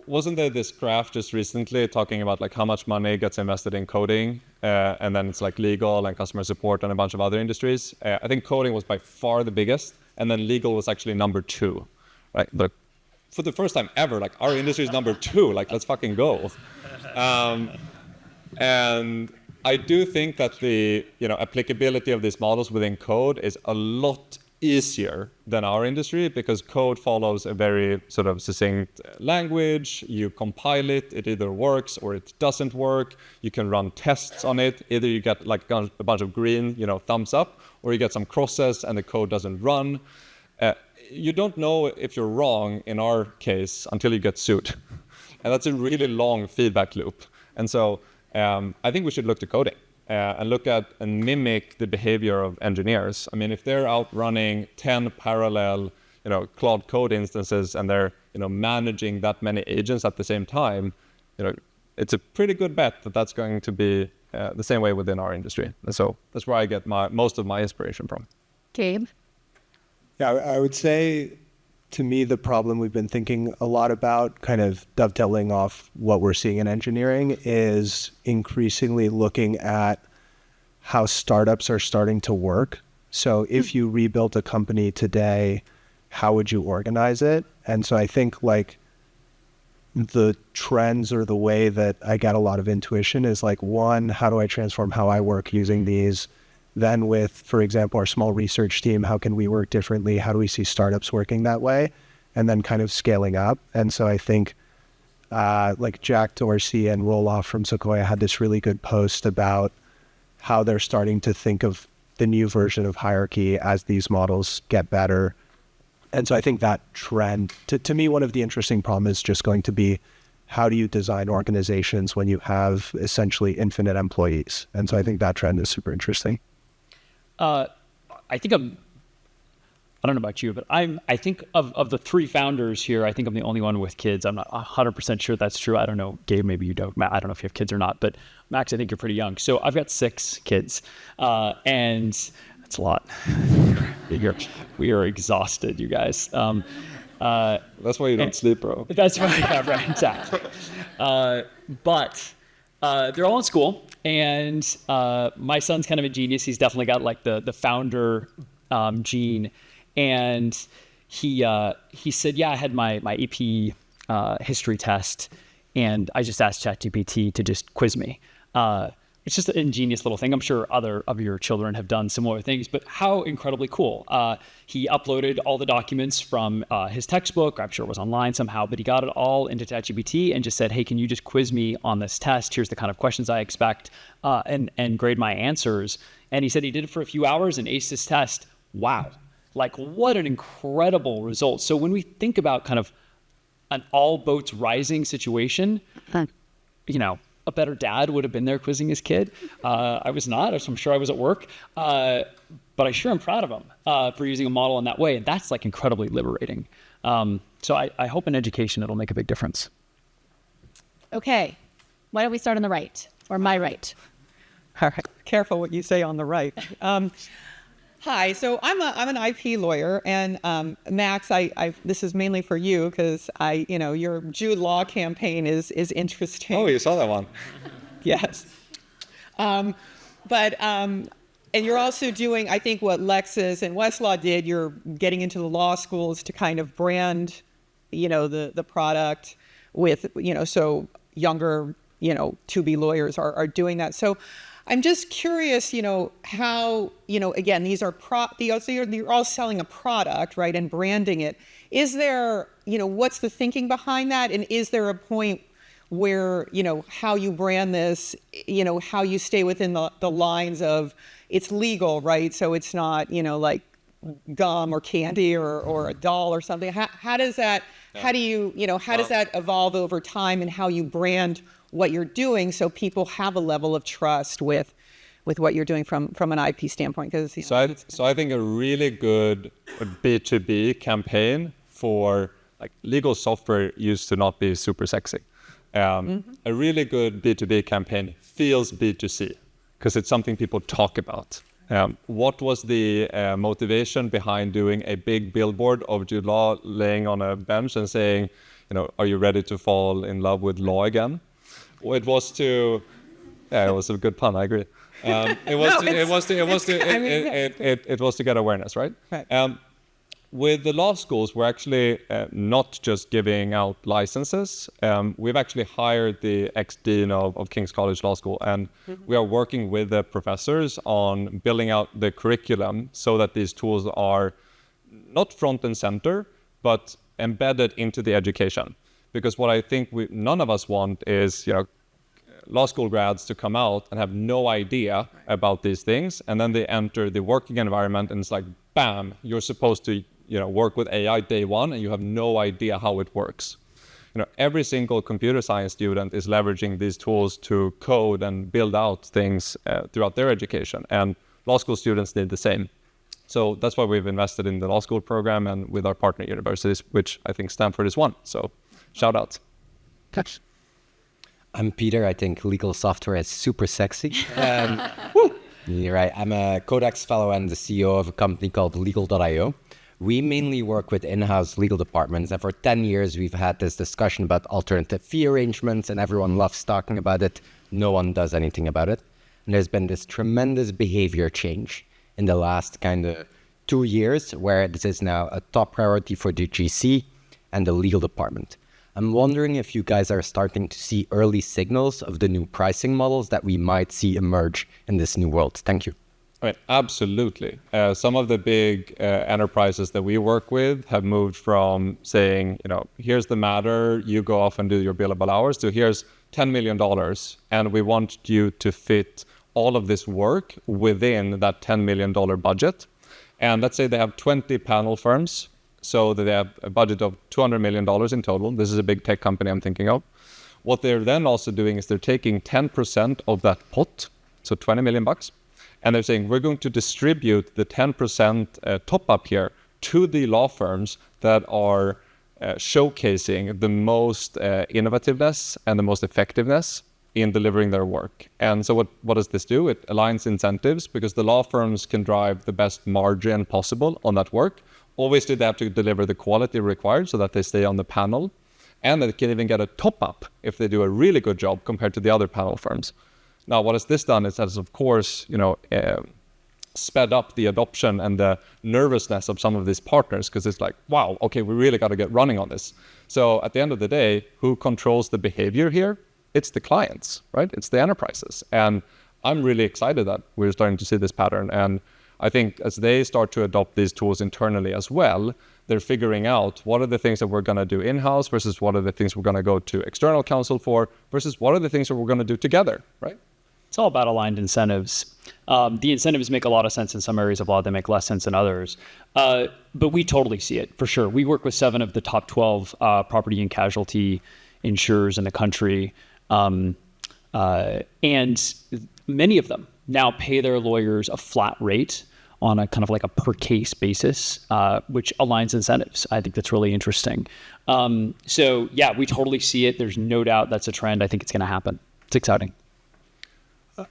D: Wasn't there this graph just recently talking about like how much money gets invested in coding, and then it's like legal and customer support and a bunch of other industries? I think coding was by far the biggest, and then legal was actually number 2, right? But for the first time ever, like our industry is number 2. Like let's fucking go. And I do think that the applicability of these models within code is a lot easier than our industry because code follows a very sort of succinct language. You compile it, it either works or it doesn't work. You can run tests on it. Either you get like a bunch of green, thumbs up, or you get some crosses and the code doesn't run. You don't know if you're wrong in our case until you get sued. And that's a really long feedback loop. And so I think we should look to coding and look at and mimic the behavior of engineers. I mean, if they're out running 10 parallel, Claude Code instances and they're, managing that many agents at the same time, it's a pretty good bet that that's going to be the same way within our industry. And so that's where I get most of my inspiration from.
B: Gabe?
E: Yeah, I would say to me, the problem we've been thinking a lot about, kind of dovetailing off what we're seeing in engineering, is increasingly looking at how startups are starting to work. So if you rebuilt a company today, how would you organize it? And so I think like the trends or the way that I get a lot of intuition is like, one, how do I transform how I work using these? Then with, for example, our small research team, how can we work differently? How do we see startups working that way? And then kind of scaling up. And so I think like Jack Dorsey and Roloff from Sequoia had this really good post about how they're starting to think of the new version of hierarchy as these models get better. And so I think that trend, to me, one of the interesting problems is just going to be, how do you design organizations when you have essentially infinite employees? And so I think that trend is super interesting.
C: I think I don't know about you, but I think of the 3 founders here, I think I'm the only one with kids. I'm not 100% sure that's true. I don't know. Gabe, maybe you don't. Matt, I don't know if you have kids or not, but Max, I think you're pretty young. So I've got 6 kids, and that's a lot. We are exhausted, you guys.
D: That's why you don't sleep, bro.
C: That's right. Yeah, right. Exactly. But they're all in school, and my son's kind of a genius. He's definitely got like the founder gene, and he said, yeah, I had my EP history test, and I just asked ChatGPT to just quiz me. It's just an ingenious little thing. I'm sure other of your children have done similar things, but how incredibly cool. He uploaded all the documents from his textbook. I'm sure it was online somehow, but he got it all into ChatGPT and just said, hey, can you just quiz me on this test? Here's the kind of questions I expect, and grade my answers. And he said he did it for a few hours and aced his test. Wow. Like, what an incredible result. So when we think about kind of an all boats rising situation, you know, a better dad would have been there quizzing his kid. I was not, so I'm sure I was at work. But I sure am proud of him for using a model in that way. And that's like incredibly liberating. So I hope in education it'll make a big difference.
B: Okay, why don't we start on the right, or my right?
F: All right, careful what you say on the right. Hi, so I'm an IP lawyer, and Max, this is mainly for you because your Jude Law campaign is interesting.
D: Oh, you saw that one.
F: Yes, and you're also doing, I think, what Lexis and Westlaw did. You're getting into the law schools to kind of brand, the product with, so younger, to-be lawyers are doing that. So I'm just curious, how, again, these are you're all selling a product, right, and branding it. Is there, what's the thinking behind that? And is there a point where, how you brand this, how you stay within the lines of it's legal, right? So it's not, like gum or candy or a doll or something. How does that, how do you, how does that evolve over time, and how you brand what you're doing so people have a level of trust with what you're doing from an IP standpoint?
D: So I think a really good B2B campaign for like legal software used to not be super sexy. A really good B2B campaign feels B2C because it's something people talk about. What was the motivation behind doing a big billboard of Jude Law laying on a bench and saying, are you ready to fall in love with law again? It was to, it was a good pun, I agree. It was to get awareness, right?
F: Right.
D: With the law schools, we're actually not just giving out licenses. We've actually hired the ex-dean of King's College Law School, and we are working with the professors on building out the curriculum so that these tools are not front and center, but embedded into the education. Because what I think none of us want is, law school grads to come out and have no idea about these things, and then they enter the working environment and it's like, bam, you're supposed to, work with AI day one, and you have no idea how it works. Every single computer science student is leveraging these tools to code and build out things throughout their education, and law school students need the same. So that's why we've invested in the law school program and with our partner universities, which I think Stanford is one. So shout out.
G: Touch. I'm Peter. I think legal software is super sexy. You're right. I'm a CodeX fellow and the CEO of a company called Legal.io. We mainly work with in-house legal departments, and for 10 years we've had this discussion about alternative fee arrangements, and everyone loves talking about it. No one does anything about it. And there's been this tremendous behavior change in the last kind of 2 years, where this is now a top priority for the GC and the legal department. I'm wondering if you guys are starting to see early signals of the new pricing models that we might see emerge in this new world. Thank you.
D: I mean, absolutely. Some of the big enterprises that we work with have moved from saying, here's the matter, you go off and do your billable hours, to here's $10 million, and we want you to fit all of this work within that $10 million budget. And let's say they have 20 panel firms, so that they have a budget of $200 million in total. This is a big tech company I'm thinking of. What they're then also doing is they're taking 10% of that pot, so $20 million, and they're saying, we're going to distribute the 10% top up here to the law firms that are showcasing the most innovativeness and the most effectiveness in delivering their work. And so what does this do? It aligns incentives, because the law firms can drive the best margin possible on that work, Always do they have to deliver the quality required so that they stay on the panel, and they can even get a top up if they do a really good job compared to the other panel firms. Now, what has this done is has, of course, sped up the adoption and the nervousness of some of these partners, because it's like, wow, okay, we really got to get running on this. So at the end of the day, who controls the behavior here? It's the clients, right? It's the enterprises. And I'm really excited that we're starting to see this pattern. And I think as they start to adopt these tools internally as well, they're figuring out what are the things that we're going to do in-house versus what are the things we're going to go to external counsel for versus what are the things that we're going to do together, right?
C: It's all about aligned incentives. The incentives make a lot of sense in some areas of law. They make less sense in others. But we totally see it, for sure. We work with 7 of the top 12 property and casualty insurers in the country. And many of them now pay their lawyers a flat rate on a kind of like a per case basis, which aligns incentives. I think that's really interesting. So yeah, we totally see it. There's no doubt that's a trend. I think it's going to happen. It's exciting.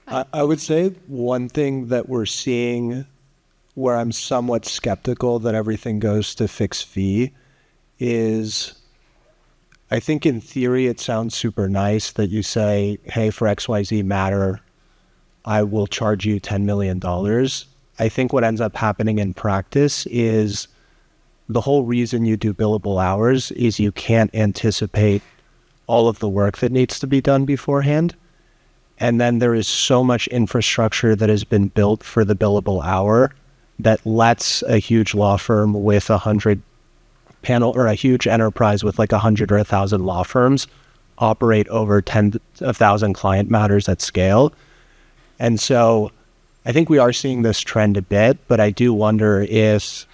E: I would say one thing that we're seeing where I'm somewhat skeptical that everything goes to fixed fee is, I think in theory it sounds super nice that you say, hey, for XYZ matter, I will charge you $10 million. I think what ends up happening in practice is the whole reason you do billable hours is you can't anticipate all of the work that needs to be done beforehand. And then there is so much infrastructure that has been built for the billable hour that lets a huge law firm with 100 panel or a huge enterprise with like 100 or 1,000 law firms operate over 10,000 client matters at scale. And so I think we are seeing this trend a bit, but I do wonder if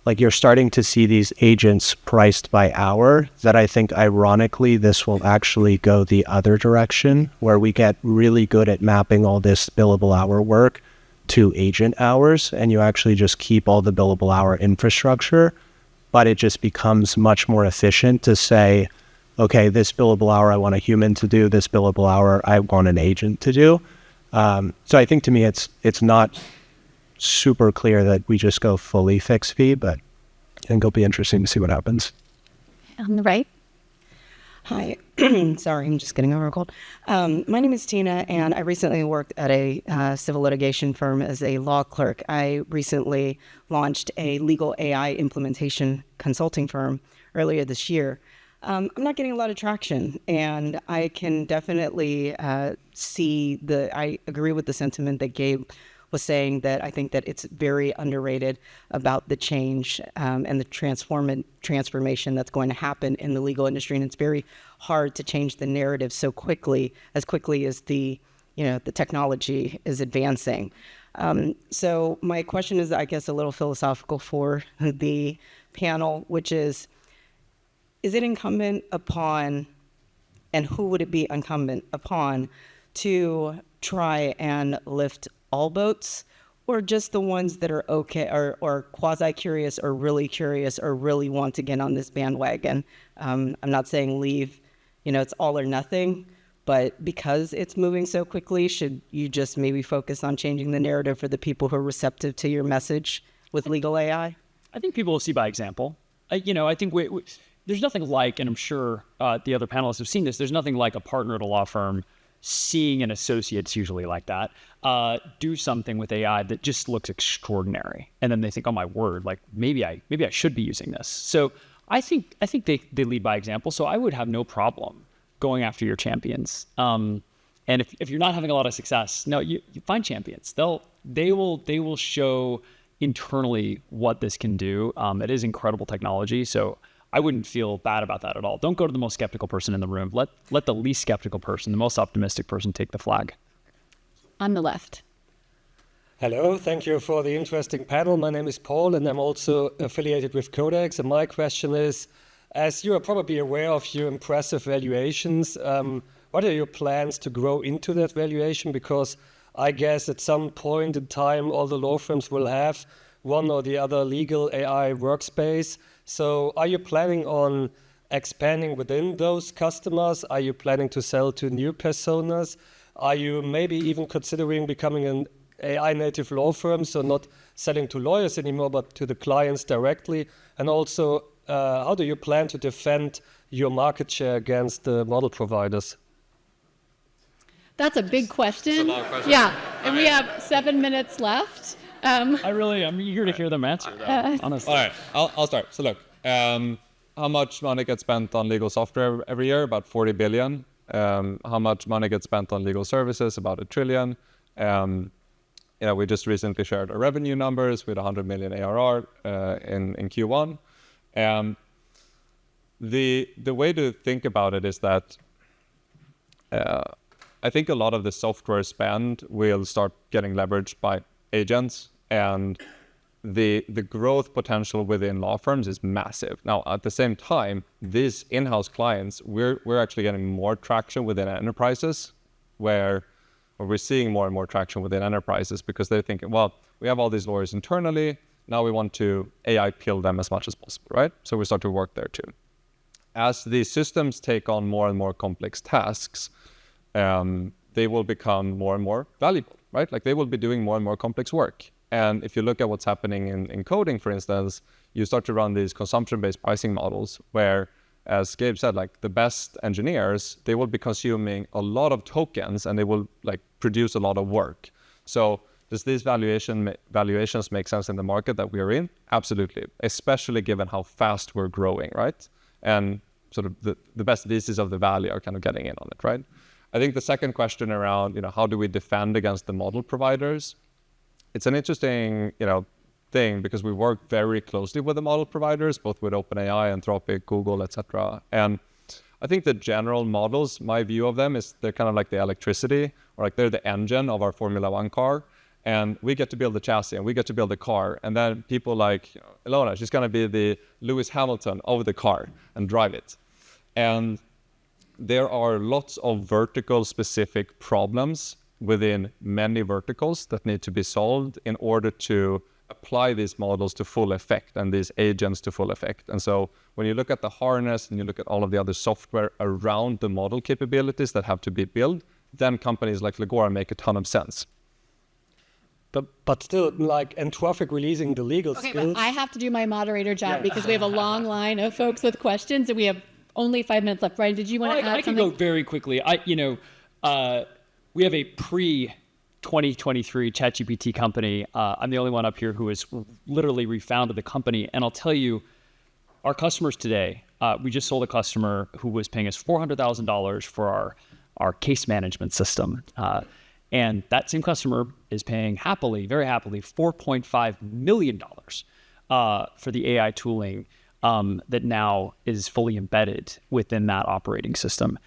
E: like you're starting to see these agents priced by hour, that I think ironically this will actually go the other direction, where we get really good at mapping all this billable hour work to agent hours, and you actually just keep all the billable hour infrastructure, but it just becomes much more efficient to say, okay, this billable hour I want a human to do, this billable hour I want an agent to do. So I think to me it's not super clear that we just go fully fixed fee, but I think it'll be interesting to see what happens.
B: On the right.
H: Hi. Sorry, I'm just getting over a cold. My name is Tina, and I recently worked at a civil litigation firm as a law clerk. I recently launched a legal AI implementation consulting firm earlier this year. I'm not getting a lot of traction, and I can definitely I agree with the sentiment that Gabe was saying, that I think that it's very underrated about the change and the transformation that's going to happen in the legal industry. And it's very hard to change the narrative so quickly as the technology is advancing. So my question is, I guess, a little philosophical for the panel, which is it incumbent upon, and who would it be incumbent upon, to try and lift all boats, or just the ones that are okay or quasi-curious or really curious or really want to get on this bandwagon? I'm not saying leave, it's all or nothing, but because it's moving so quickly, should you just maybe focus on changing the narrative for the people who are receptive to your message with legal AI?
C: I think people will see by example. I think there's nothing like, and I'm sure the other panelists have seen this, there's nothing like a partner at a law firm seeing an associate, it's usually like that, do something with AI that just looks extraordinary. And then they think, oh my word, like maybe I should be using this. So I think they lead by example. So I would have no problem going after your champions. And if you're not having a lot of success, no, you find champions. They will show internally what this can do. It is incredible technology. So I wouldn't feel bad about that at all. Don't go to the most skeptical person in the room. Let the least skeptical person, the most optimistic person, take the flag.
B: On the left.
I: Hello, thank you for the interesting panel. My name is Paul, and I'm also affiliated with CodeX. And my question is, as you are probably aware of your impressive valuations, what are your plans to grow into that valuation? Because I guess at some point in time, all the law firms will have one or the other legal AI workspace. So are you planning on expanding within those customers? Are you planning to sell to new personas? Are you maybe even considering becoming an AI native law firms, so not selling to lawyers anymore, but to the clients directly? And also, how do you plan to defend your market share against the model providers?
B: That's a big question.
D: It's a long question.
B: Yeah, and we have 7 minutes left.
C: I'm eager to hear them answer that, honestly.
D: All right, I'll start. So look, how much money gets spent on legal software every year? About 40 billion. How much money gets spent on legal services? About $1 trillion. We just recently shared our revenue numbers with 100 million ARR in Q1. The way to think about it is that I think a lot of the software spend will start getting leveraged by agents, and the growth potential within law firms is massive. Now, at the same time, these in-house clients, we're actually getting more traction within enterprises, where we're seeing more and more traction within enterprises because they're thinking, well, we have all these lawyers internally, now we want to AI kill them as much as possible, right? So we start to work there too. As these systems take on more and more complex tasks, they will become more and more valuable, right? Like they will be doing more and more complex work. And if you look at what's happening in coding, for instance, you start to run these consumption-based pricing models where, as Gabe said, like the best engineers, they will be consuming a lot of tokens and they will like produce a lot of work. So does these valuations make sense in the market that we are in? Absolutely, especially given how fast we're growing, right? And sort of the best pieces of the value are kind of getting in on it, right? I think the second question around, how do we defend against the model providers? It's an interesting, thing because we work very closely with the model providers, both with OpenAI, Anthropic, Google, etc. And I think the general models, my view of them is they're kind of like the electricity, or like they're the engine of our Formula One car. And we get to build the chassis and we get to build the car. And then people like Ilona, she's going to be the Lewis Hamilton of the car and drive it. And there are lots of vertical specific problems within many verticals that need to be solved in order to apply these models to full effect and these agents to full effect. And so when you look at the harness and you look at all of the other software around the model capabilities that have to be built, then companies like Legora make a ton of sense.
I: But still, like Anthropic releasing the legal skills.
B: But I have to do my moderator job because we have a long line of folks with questions and we have only 5 minutes left. Ryan, did you want to add something?
C: I can go very quickly. We have a pre-2023 ChatGPT company. I'm the only one up here who has literally refounded the company. And I'll tell you, our customers today, we just sold a customer who was paying us $400,000 for our case management system. And that same customer is paying very happily, $4.5 million for the AI tooling that now is fully embedded within that operating system.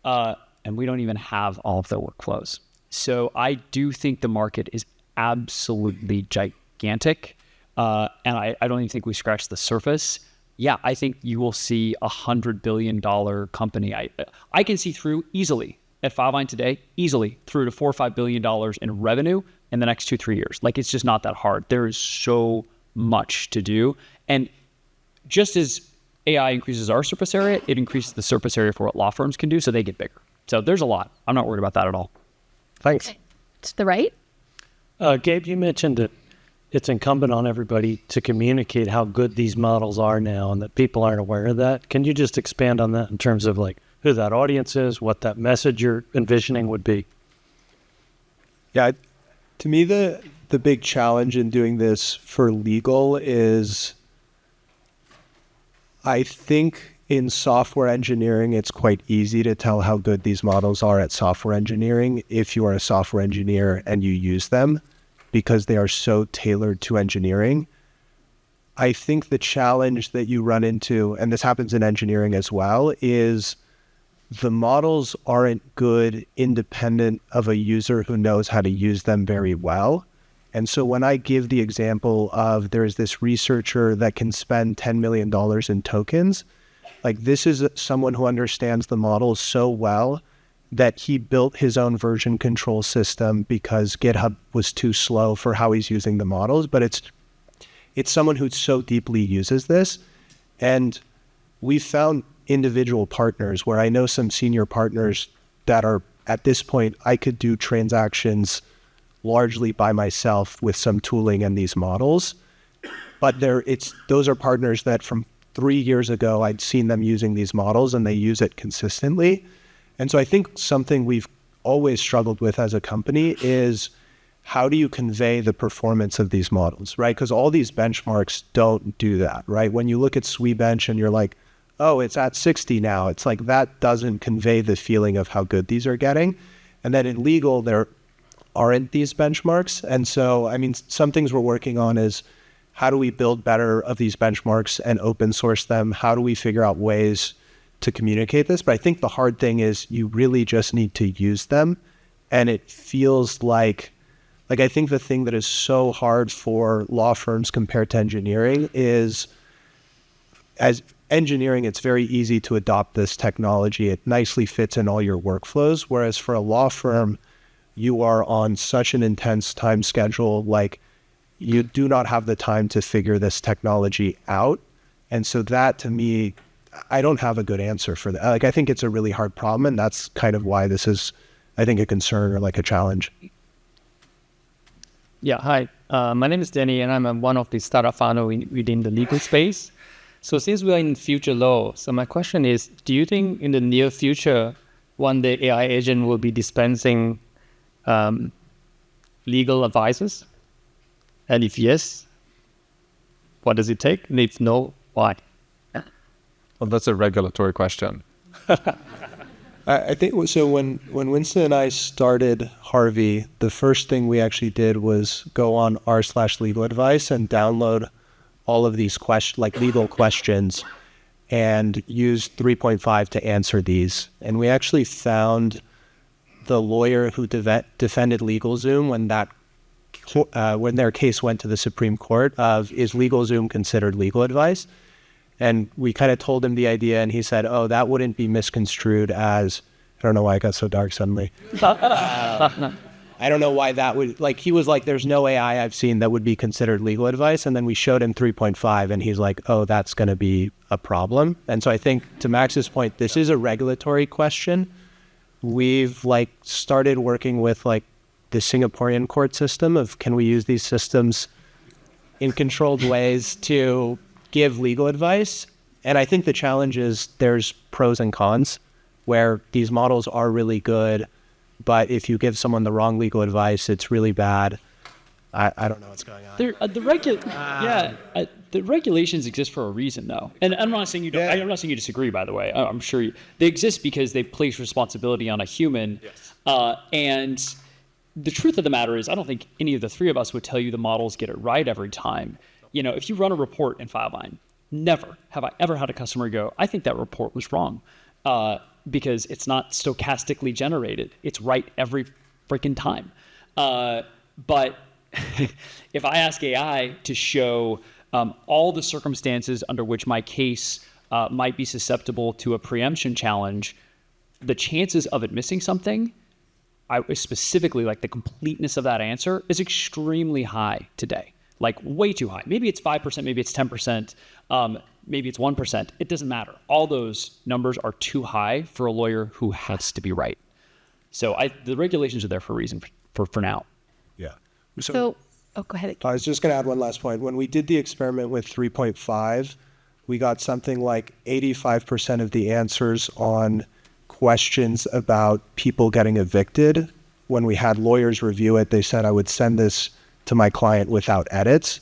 C: And we don't even have all of their workflows. So I do think the market is absolutely gigantic. And I don't even think we scratched the surface. Yeah, I think you will see $100 billion company. I can see through easily at Filevine today, easily through to $4 or $5 billion in revenue in the next 2-3 years. Like, it's just not that hard. There is so much to do. And just as AI increases our surface area, it increases the surface area for what law firms can do, so they get bigger. So there's a lot. I'm not worried about that at all.
I: Thanks.
B: Okay. To the right.
J: Gabe, you mentioned that it's incumbent on everybody to communicate how good these models are now and that people aren't aware of that. Can you just expand on that in terms of like who that audience is, what that message you're envisioning would be?
E: Yeah, to me, the big challenge in doing this for legal is I think in software engineering, it's quite easy to tell how good these models are at software engineering if you are a software engineer and you use them because they are so tailored to engineering. I think the challenge that you run into, and this happens in engineering as well, is the models aren't good independent of a user who knows how to use them very well. And so when I give the example of there's this researcher that can spend $10 million in tokens, like this is someone who understands the models so well that he built his own version control system because GitHub was too slow for how he's using the models. But it's someone who so deeply uses this. And we found individual partners where I know some senior partners that are at this point, I could do transactions largely by myself with some tooling and these models. But those are partners that from 3 years ago, I'd seen them using these models and they use it consistently. And so I think something we've always struggled with as a company is how do you convey the performance of these models, right? Because all these benchmarks don't do that, right? When you look at SweBench and you're like, oh, it's at 60 now, it's like that doesn't convey the feeling of how good these are getting. And then in legal, there aren't these benchmarks. And so, I mean, some things we're working on is how do we build better of these benchmarks and open source them? How do we figure out ways to communicate this? But I think the hard thing is you really just need to use them. And it feels like I think the thing that is so hard for law firms compared to engineering is, as engineering, it's very easy to adopt this technology. It nicely fits in all your workflows. Whereas for a law firm, you are on such an intense time schedule, like you do not have the time to figure this technology out. And so that, to me, I don't have a good answer for that. Like, I think it's a really hard problem, and that's kind of why this is, I think, a concern or like a challenge.
K: Yeah, hi. My name is Danny, and I'm one of the startup founders within the legal space. So since we are in future law, so my question is, do you think in the near future, one day AI agent will be dispensing legal advices? And if yes, what does it take? And if no, why?
D: Well, that's a regulatory question.
E: I think so. When Winston and I started Harvey, the first thing we actually did was go on r/legal advice and download all of these legal questions and use 3.5 to answer these. And we actually found the lawyer who defended LegalZoom when their case went to the Supreme Court of, is LegalZoom considered legal advice? And we kind of told him the idea, and he said, oh, that wouldn't be misconstrued as, I don't know why it got so dark suddenly. I don't know why that would, he was like, there's no AI I've seen that would be considered legal advice. And then we showed him 3.5, and he's like, oh, that's going to be a problem. And so I think, to Max's point, this is a regulatory question. We've started working with the Singaporean court system of, can we use these systems in controlled ways to give legal advice? And I think the challenge is there's pros and cons, where these models are really good, but if you give someone the wrong legal advice, it's really bad. I don't know what's going on.
C: The regulations exist for a reason, though. And I'm not saying you don't. I'm not saying you disagree. By the way, I'm sure they exist because they place responsibility on a human. Yes. And the truth of the matter is, I don't think any of the three of us would tell you the models get it right every time. You know, if you run a report in Filevine, never have I ever had a customer go, I think that report was wrong, because it's not stochastically generated. It's right every freaking time. But if I ask AI to show all the circumstances under which my case might be susceptible to a preemption challenge, the chances of it missing something, specifically the completeness of that answer, is extremely high today. Way too high. Maybe it's 5%, maybe it's 10%, maybe it's 1%. It doesn't matter. All those numbers are too high for a lawyer who has to be right. So the regulations are there for a reason for now.
E: Yeah.
B: So go ahead.
E: I was just going to add one last point. When we did the experiment with 3.5, we got something like 85% of the answers on questions about people getting evicted. When we had lawyers review it, they said, I would send this to my client without edits.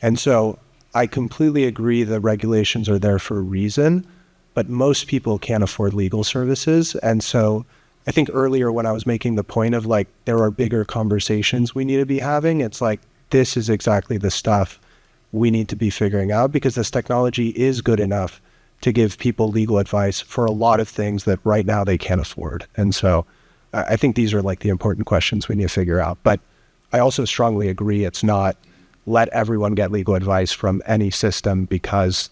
E: And so I completely agree the regulations are there for a reason, but most people can't afford legal services. And so I think earlier when I was making the point of there are bigger conversations we need to be having, it's this is exactly the stuff we need to be figuring out, because this technology is good enough to give people legal advice for a lot of things that right now they can't afford. And so I think these are the important questions we need to figure out. But I also strongly agree it's not let everyone get legal advice from any system, because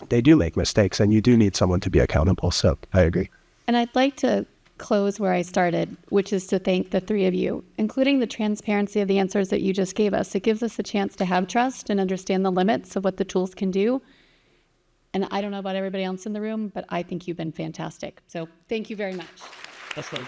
E: they do make mistakes and you do need someone to be accountable. So I agree.
B: And I'd like to close where I started, which is to thank the three of you, including the transparency of the answers that you just gave us. It gives us a chance to have trust and understand the limits of what the tools can do. And I don't know about everybody else in the room, but I think you've been fantastic. So thank you very much.
C: That's nice.